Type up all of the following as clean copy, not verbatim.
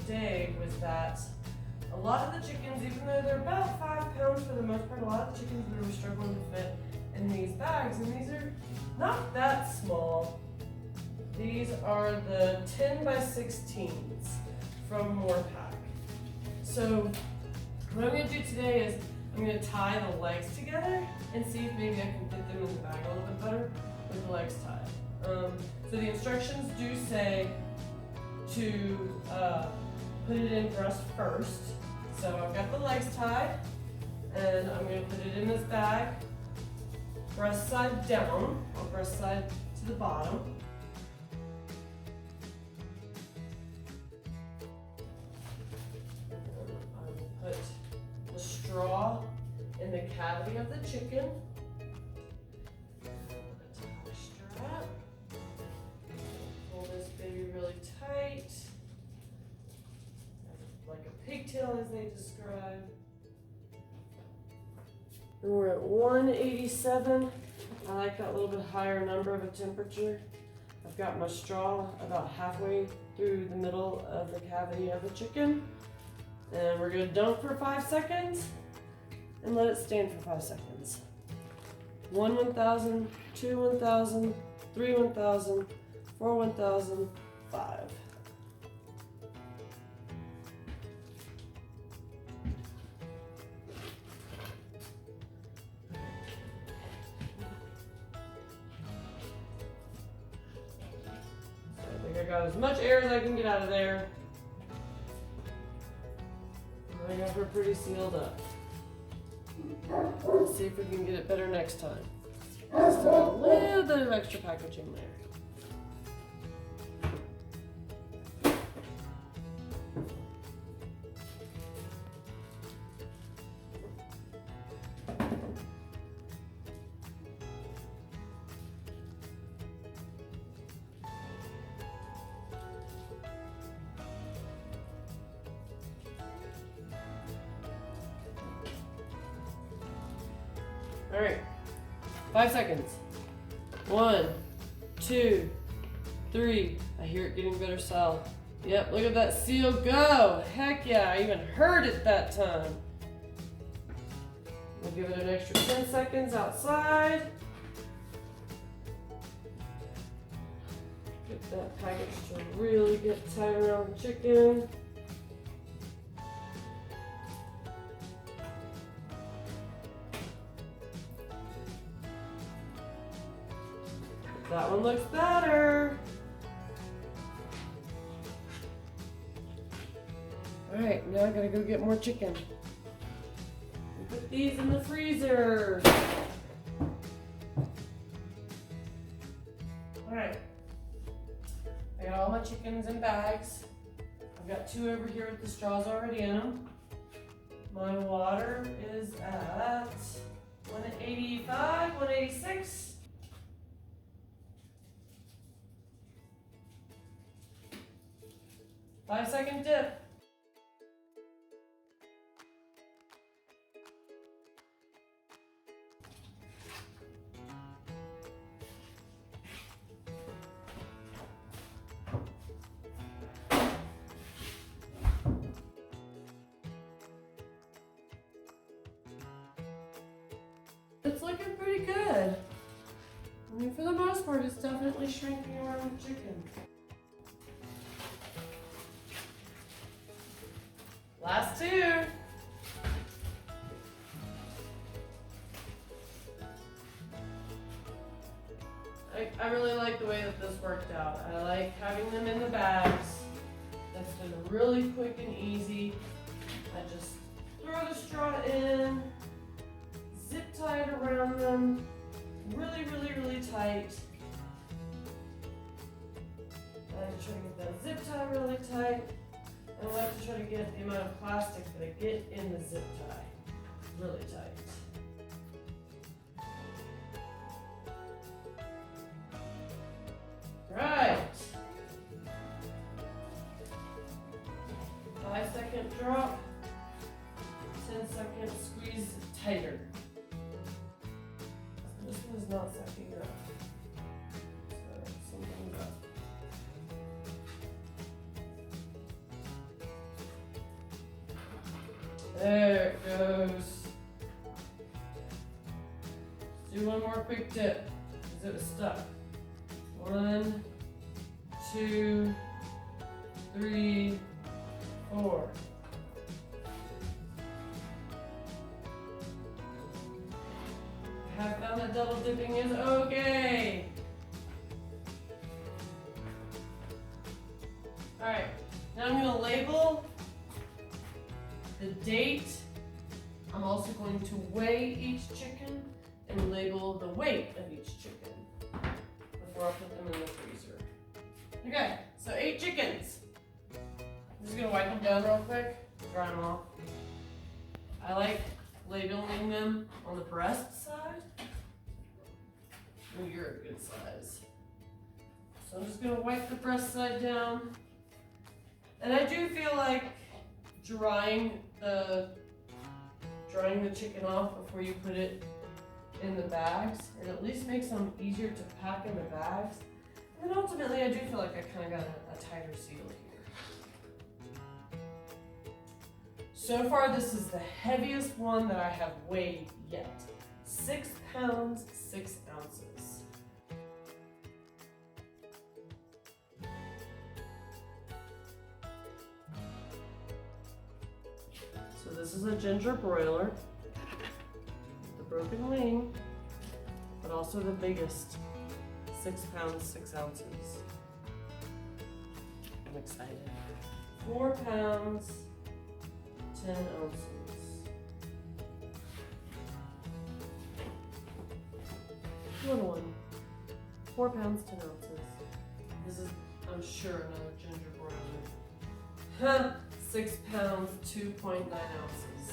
today was that a lot of the chickens, even though they're about 5 pounds for the most part, a lot of the chickens were struggling to fit in these bags, and these are not that small. These are the 10 by 16s from Moorpack. So what I'm gonna do today is I'm gonna tie the legs together and see if maybe I can fit them in the bag a little bit better with the legs tied. So the instructions do say to put it in breast first. So I've got the legs tied, and I'm going to put it in this bag, breast side down, or breast side to the bottom. I will put the straw in the cavity of the chicken. Strap. Pull this baby really tight. Like a pigtail, as they describe. And we're at 187. I like that little bit higher number of a temperature. I've got my straw about halfway through the middle of the cavity of the chicken. And we're gonna dump for 5 seconds and let it stand for 5 seconds. 1 1000, 2 1000, 3 1000, 4 1000, 5. I got as much air as I can get out of there. I think we're pretty sealed up. Let's see if we can get it better next time. Just a little bit of extra packaging there. All right, 5 seconds. 1, 2, 3. I hear it getting better solid. Yep, look at that seal go. Heck yeah, I even heard it that time. We'll give it an extra 10 seconds outside. Get that package to really get tight around the chicken. That one looks better. All right, now I gotta go get more chicken. Put these in the freezer. All right, I got all my chickens in bags. I've got 2 over here with the straws already in them. My water is at 185, 186. 5-second dip. It's looking pretty good. I mean, for the most part, it's definitely shrinking around the chicken. Last 2. I really like the way that this worked out. I like having them in the bags. That's been really quick and easy. I just throw the straw in, zip tie it around them, really, really, really tight. I like to try to get that zip tie really tight. I like to try to get the amount of plastic that I get in the zip tie really tight. Right. 5-second drop, 10-second squeeze tighter. This one is not sucking up. So something's up. There it goes. Let's do one more quick dip, because it was stuck. 1, 2, 3, 4. I have found that double dipping is okay. Alright, now I'm going to label the date. I'm also going to weigh each chicken and label the weight of each chicken before I put them in the freezer. Okay, so 8 chickens. I'm just going to wipe them down real quick, dry them off. I like labeling them on the breast side. Oh, you're a good size. So I'm just going to wipe the breast side down. And I do feel like drying the chicken off before you put it in the bags. It at least makes them easier to pack in the bags. And then ultimately, I do feel like I kind of got a tighter seal here. So far, this is the heaviest one that I have weighed yet. 6 pounds, 6 ounces. So this is a ginger broiler, the broken wing, but also the biggest, 6 pounds, 6 ounces. I'm excited. 4 pounds, 10 ounces. Little one, 4 pounds, 10 ounces. This is, I'm sure, another ginger broiler. 6 pounds, 2.9 ounces.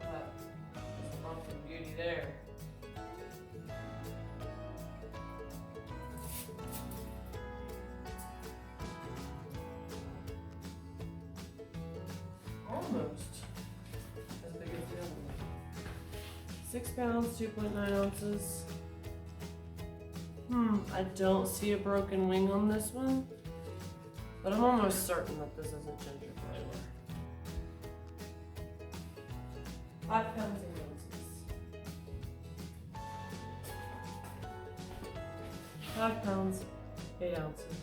That is a lump of beauty there. Almost as big as the other one. 6 pounds, 2.9 ounces. I don't see a broken wing on this one. But I'm almost certain that this is a ginger broiler. 5 pounds, 8 ounces. 5 pounds, 8 ounces.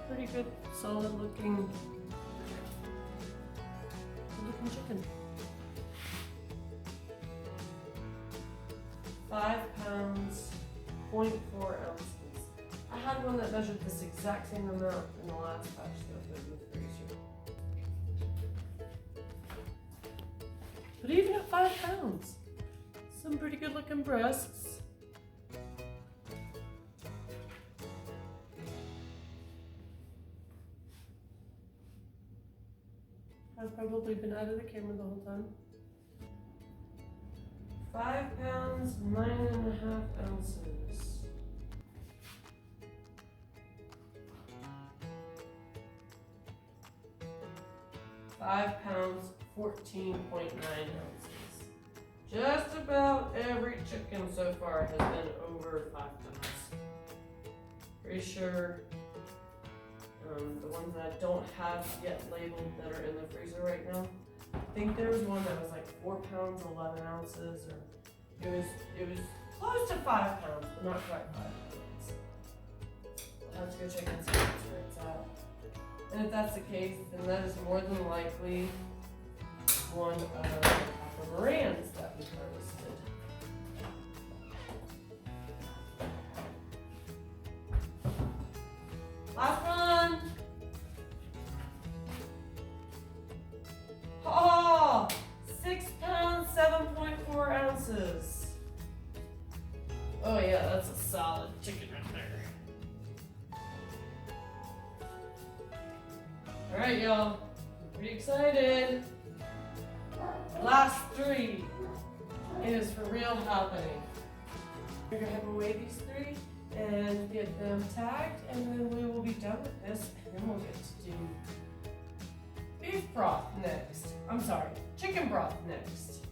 Pretty good, solid looking chicken. 5 pounds, 0.4 ounces. I had one that measured this exact same amount in the last batch that I put in the freezer. But even at 5 pounds, some pretty good looking breasts. I've probably been out of the camera the whole time. 5 pounds, 9.5 ounces. 5 pounds, 14.9 ounces. Just about every chicken so far has been over 5 pounds. Pretty sure the ones that I don't have yet labeled that are in the freezer right now. I think there was one that was like 4 pounds, 11 ounces, or it was close to 5 pounds, but not quite 5 pounds. I'll have to go check and see where it's at. And if that's the case, then that is more than likely one of the Papa Morans that we harvested. Last one. Oh, 6 pounds, 7.4 ounces. Oh yeah, that's a solid chicken right there. All right, y'all, I'm pretty excited. Last 3. It is for real happening. We're gonna have to weigh these 3 and get them tagged, and then we will be done with this, and then we'll get to do beef broth next. I'm sorry, chicken broth next.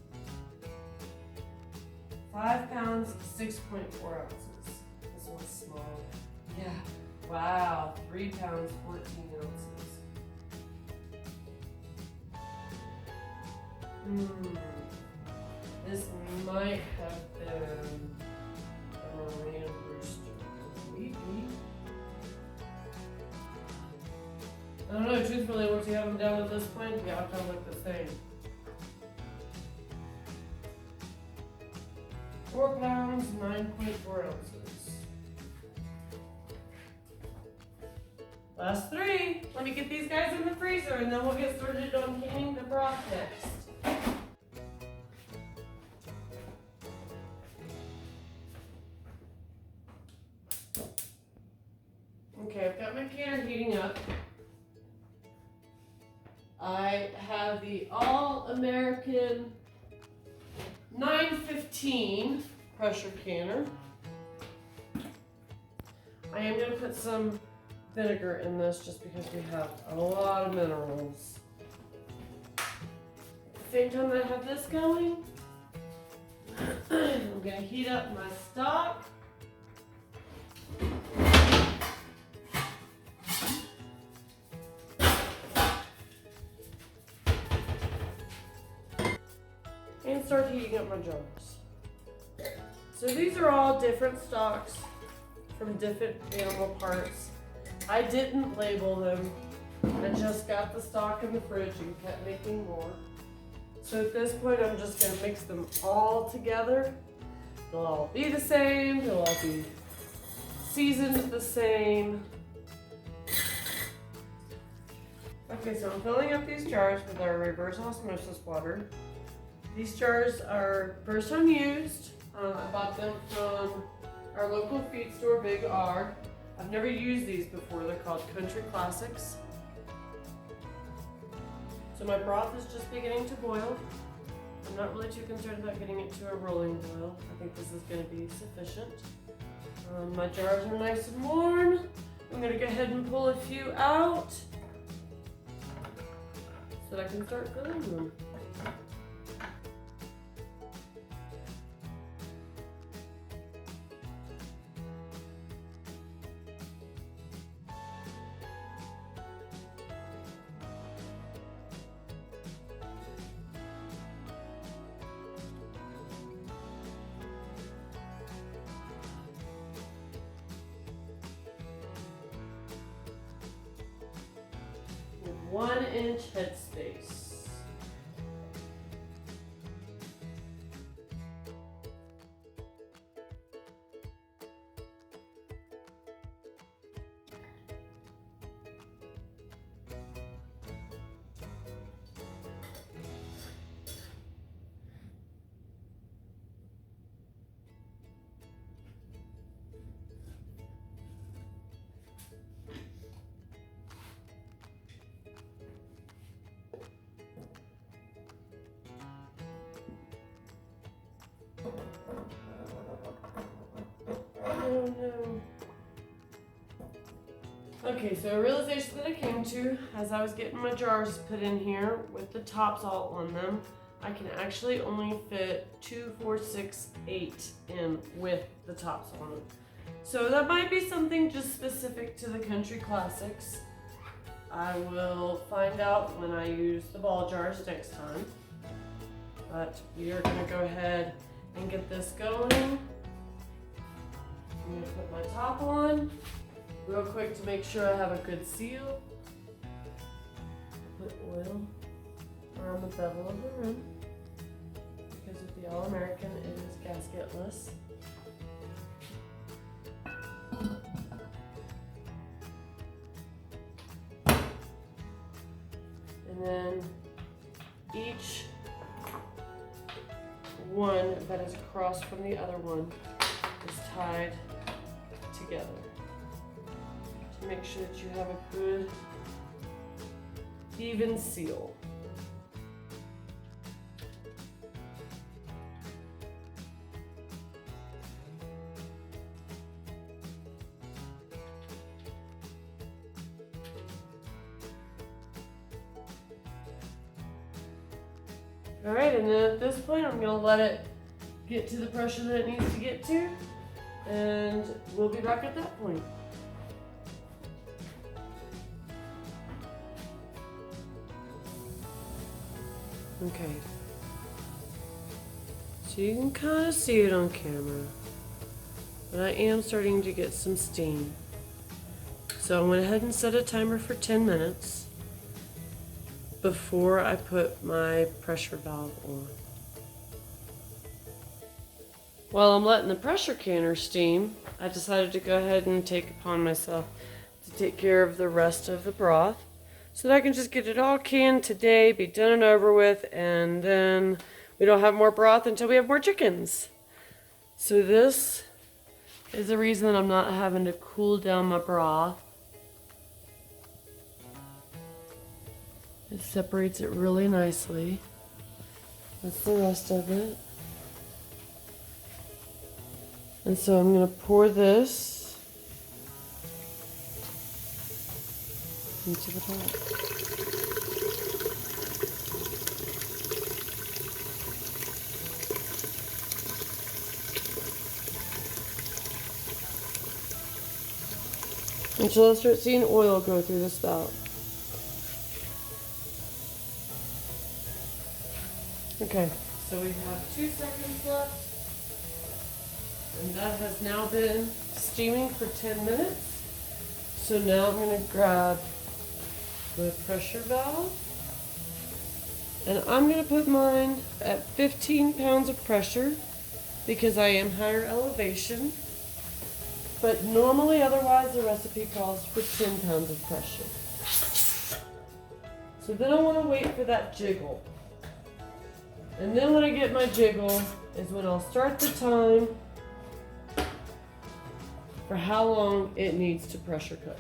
5 pounds, 6.4 ounces. This one's small. Yeah, wow, 3 pounds, 14 ounces. This might have been a Maran rooster. Maybe. I don't know, truthfully, once you have them down at this point, the outcome look the same. 4 pounds, 9.4 ounces. Last 3. Let me get these guys in the freezer and then we'll get started on canning the broth next. Okay, I've got my canner heating up. I have the All-American 915 pressure canner. I am going to put some vinegar in this just because we have a lot of minerals. At the same time that I have this going, I'm going to heat up my stock. And start heating up my jars. So these are all different stocks from different animal parts. I didn't label them. I just got the stock in the fridge and kept making more. So at this point, I'm just gonna mix them all together. They'll all be the same. They'll all be seasoned the same. Okay, so I'm filling up these jars with our reverse osmosis water. These jars are first time used. I bought them from our local feed store, Big R. I've never used these before. They're called Country Classics. So my broth is just beginning to boil. I'm not really too concerned about getting it to a rolling boil. I think this is going to be sufficient. My jars are nice and warm. I'm going to go ahead and pull a few out so that I can start filling them. With 1 inch headspace. Oh no. Okay, so a realization that I came to as I was getting my jars put in here with the tops all on them, I can actually only fit 2, 4, 6, 8 in with the tops on them. So that might be something just specific to the Country Classics. I will find out when I use the ball jars next time. But we are gonna go ahead and get this going. I'm gonna put my top on real quick to make sure I have a good seal. Put oil around the bevel of the rim. Because with the All-American, it is gasketless. And then each one that is across from the other one is tied together to make sure that you have a good even seal. All right, and then at this point, I'm gonna let it get to the pressure that it needs to get to, and we'll be back at that point. Okay, So you can kind of see it on camera. But I am starting to get some steam. So I went ahead and set a timer for 10 minutes before I put my pressure valve on. While I'm letting the pressure canner steam, I decided to go ahead and take upon myself to take care of the rest of the broth so that I can just get it all canned today, be done and over with, and then we don't have more broth until we have more chickens. So this is the reason I'm not having to cool down my broth. It separates it really nicely. That's the rest of it. And so I'm going to pour this into the pot. Until I start seeing oil go through the spout. Okay, so we have 2 seconds left. And that has now been steaming for 10 minutes. So now I'm going to grab the pressure valve. And I'm going to put mine at 15 pounds of pressure because I am higher elevation. But normally, otherwise, the recipe calls for 10 pounds of pressure. So then I want to wait for that jiggle. And then when I get my jiggle is when I'll start the time for how long it needs to pressure cook.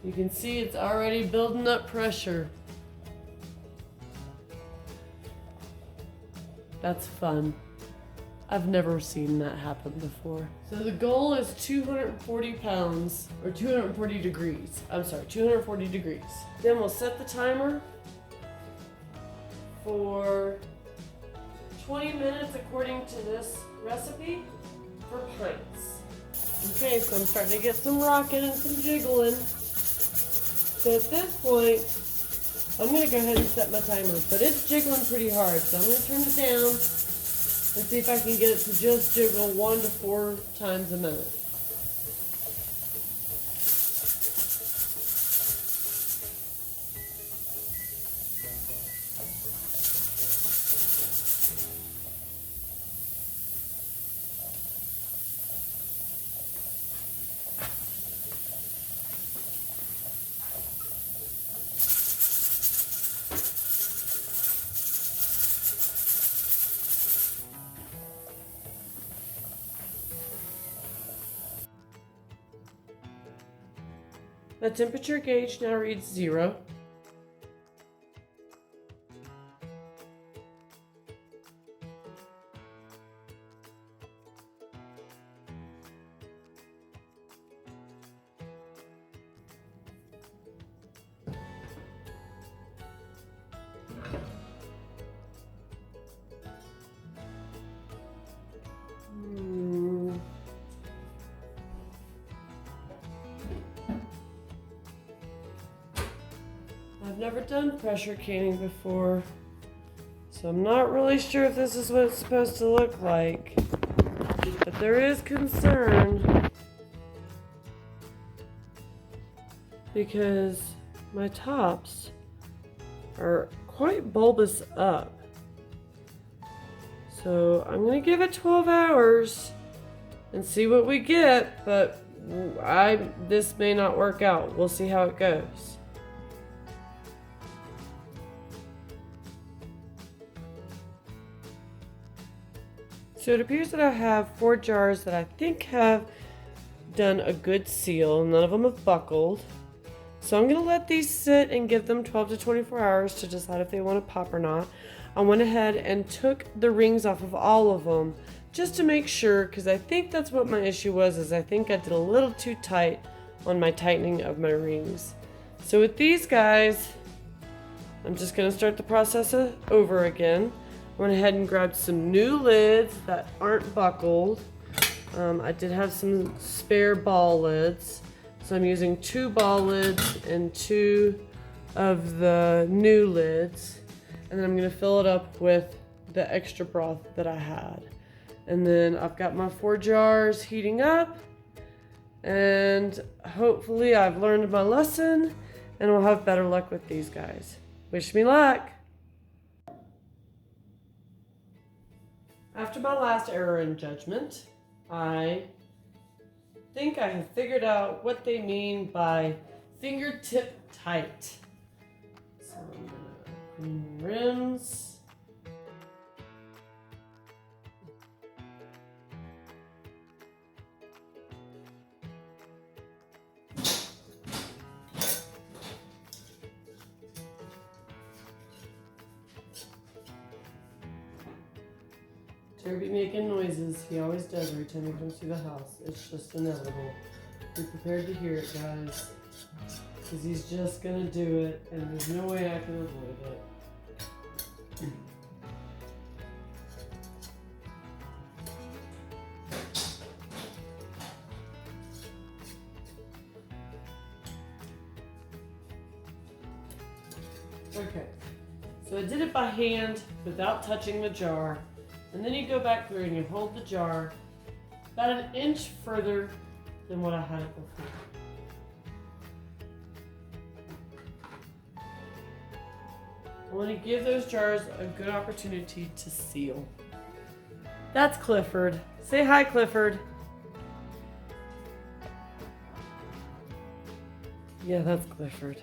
You can see it's already building up pressure. That's fun. I've never seen that happen before. So the goal is 240 pounds, or 240 degrees. I'm sorry, 240 degrees. Then we'll set the timer for 20 minutes according to this recipe for pints. Okay, so I'm starting to get some rocking and some jiggling. So at this point, I'm gonna go ahead and set my timer, but it's jiggling pretty hard, so I'm gonna turn it down and see if I can get it to just jiggle 1 to 4 times a minute. The temperature gauge now reads 0. I've never done pressure canning before, so I'm not really sure if this is what it's supposed to look like, but there is concern because my tops are quite bulbous up. So I'm gonna give it 12 hours and see what we get, but this may not work out. We'll see how it goes. So it appears that I have 4 jars that I think have done a good seal. None of them have buckled. So I'm going to let these sit and give them 12 to 24 hours to decide if they want to pop or not. I went ahead and took the rings off of all of them just to make sure, because I think that's what my issue was, is I think I did a little too tight on my tightening of my rings. So with these guys, I'm just going to start the process over again. Went ahead and grabbed some new lids that aren't buckled. I did have some spare ball lids. So I'm using 2 ball lids and 2 of the new lids. And then I'm gonna fill it up with the extra broth that I had. And then I've got my 4 jars heating up. And hopefully I've learned my lesson and we'll have better luck with these guys. Wish me luck. After my last error in judgment, I think I have figured out what they mean by fingertip tight. So I'm gonna clean the rims. Terry be making noises. He always does every time he comes through the house. It's just inevitable. Be prepared to hear it, guys. Because he's just going to do it, and there's no way I can avoid it. Okay, so I did it by hand without touching the jar. And then you go back through and you hold the jar about an inch further than what I had it before. I want to give those jars a good opportunity to seal. That's Clifford. Say hi, Clifford. Yeah, that's Clifford.